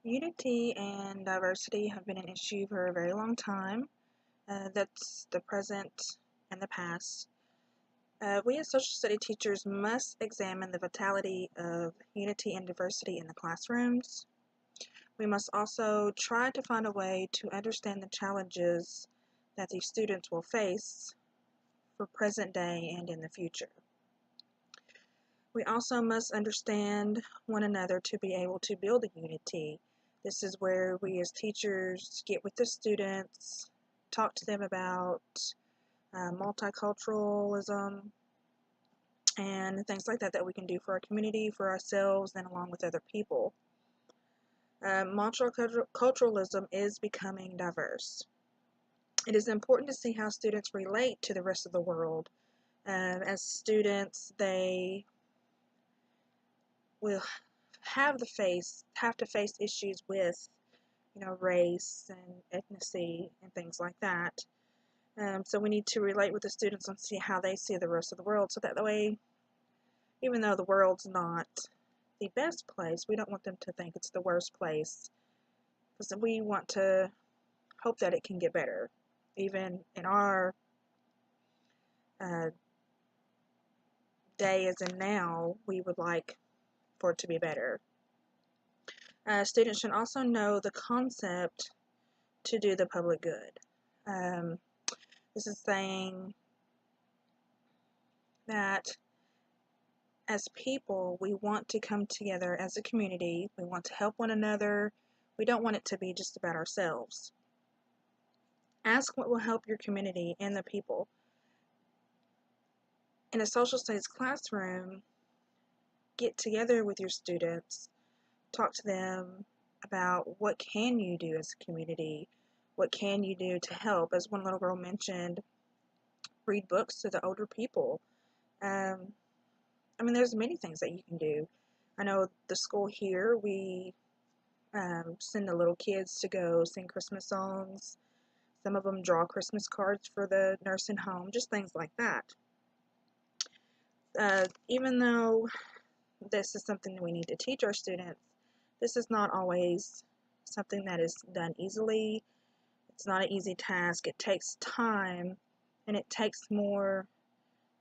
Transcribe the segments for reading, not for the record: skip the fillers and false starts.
Unity and diversity have been an issue for a very long time. That's the present and the past. We as social study teachers must examine the vitality of unity and diversity in the classrooms. We must also try to find a way to understand the challenges that these students will face for present day and in the future. We also must understand one another to be able to build a unity. This is where we as teachers get with the students, talk to them about multiculturalism and things like that we can do for our community, for ourselves, and along with other people. Multiculturalism is becoming diverse. It is important to see how students relate to the rest of the world. As students, they will have to face issues with, race and ethnicity and things like that. So we need to relate with the students and see how they see the rest of the world, so that way, even though the world's not the best place, we don't want them to think it's the worst place, because we want to hope that it can get better. Even in our uh, day as in now, we would like for it to be better. Students should also know the concept to do the public good. Um, this is saying that as people, we want to come together as a community. We want to help one another. We don't want it to be just about ourselves. Ask what will help your community and the people. In a social studies classroom, get together with your students, talk to them about what can you do as a community, what can you do to help. As one little girl mentioned, read books to the older people. There's many things that you can do. I know the school here, we send the little kids to go sing Christmas songs. Some of them draw Christmas cards for the nursing home, just things like that. Even though this is something that we need to teach our students, this is not always something that is done easily. It's not an easy task. It takes time, and it takes more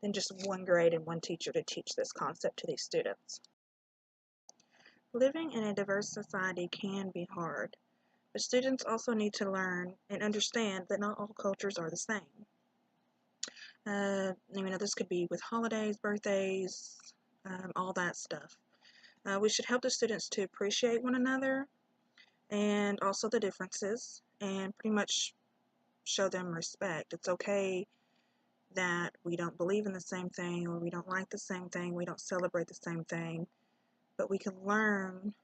than just one grade and one teacher to teach this concept to these students. Living in a diverse society can be hard, but students also need to learn and understand that not all cultures are the same. This could be with holidays, birthdays, all that stuff. We should help the students to appreciate one another and also the differences, and pretty much show them respect. It's okay that we don't believe in the same thing, or we don't like the same thing, we don't celebrate the same thing, but we can learn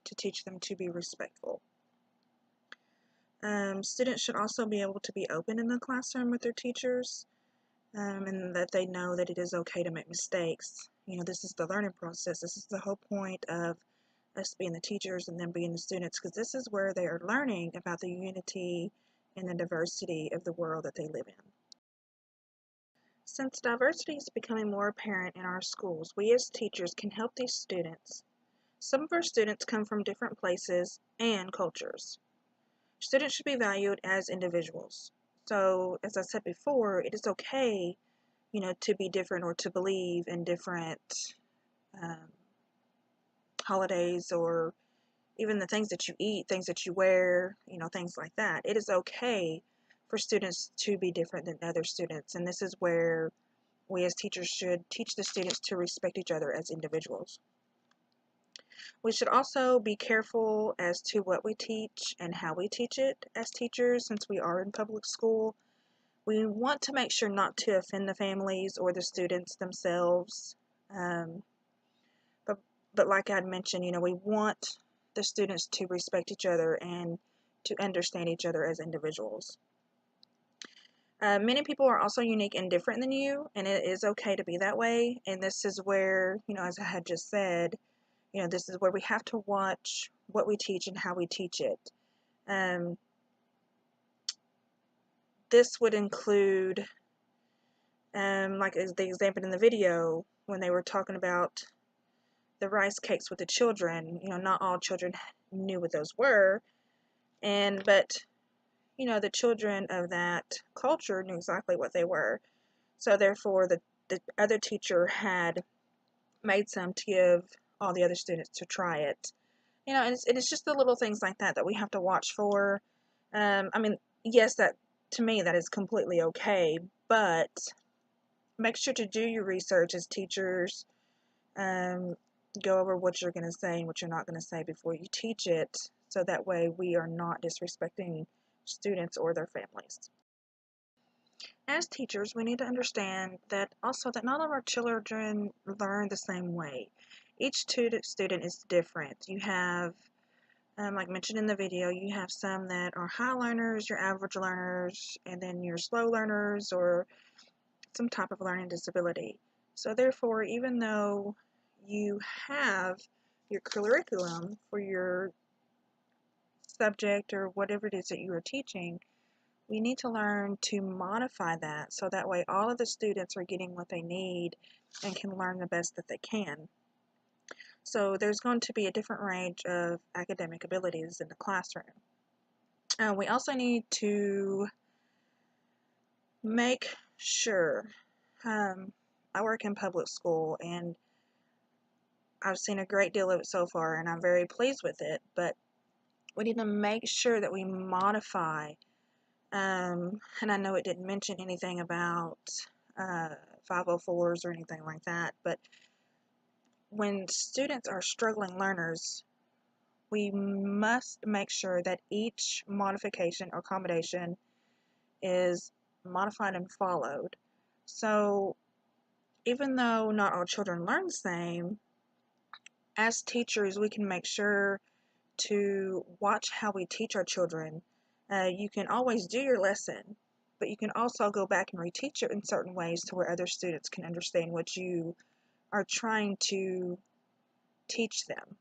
to teach them to be respectful. Students should also be able to be open in the classroom with their teachers, and that they know that it is okay to make mistakes. This is the learning process. This is the whole point of us being the teachers and them being the students, because this is where they are learning about the unity and the diversity of the world that they live in. Since diversity is becoming more apparent in our schools, we as teachers can help these students. Some of our students come from different places and cultures. Students should be valued as individuals. So, as I said before, it is okay, to be different or to believe in different um, holidays, or even the things that you eat, things that you wear, things like that. It is okay for students to be different than other students, and this is where we as teachers should teach the students to respect each other as individuals. We should also be careful as to what we teach and how we teach it as teachers, since we are in public school. We want to make sure not to offend the families or the students themselves. Um, but like I had mentioned, we want the students to respect each other and to understand each other as individuals. Many people are also unique and different than you, and it is okay to be that way. And this is where, as I had just said, this is where we have to watch what we teach and how we teach it. This would include, like as the example in the video, when they were talking about the rice cakes with the children. Not all children knew what those were, but the children of that culture knew exactly what they were. So therefore, the other teacher had made some to give all the other students to try it. And it's just the little things like that that we have to watch for. I mean, yes, that to me that is completely okay, but make sure to do your research as teachers. Um, go over what you're going to say and what you're not going to say before you teach it, so that way we are not disrespecting students or their families. As teachers, we need to understand that also that not all of our children learn the same way. Each student is different. You have, like mentioned in the video, you have some that are high learners, your average learners, and then your slow learners or some type of learning disability. So therefore, even though you have your curriculum for your subject or whatever it is that you are teaching, we need to learn to modify that so that way all of the students are getting what they need and can learn the best that they can. So there's going to be a different range of academic abilities in the classroom. We also need to make sure, I work in public school and I've seen a great deal of it so far and I'm very pleased with it, but we need to make sure that we modify, and I know it didn't mention anything about 504s or anything like that, but when students are struggling learners, we must make sure that each modification or accommodation is modified and followed. So even though not all children learn the same, as teachers we can make sure to watch how we teach our children. You can always do your lesson, but you can also go back and reteach it in certain ways to where other students can understand what you are trying to teach them.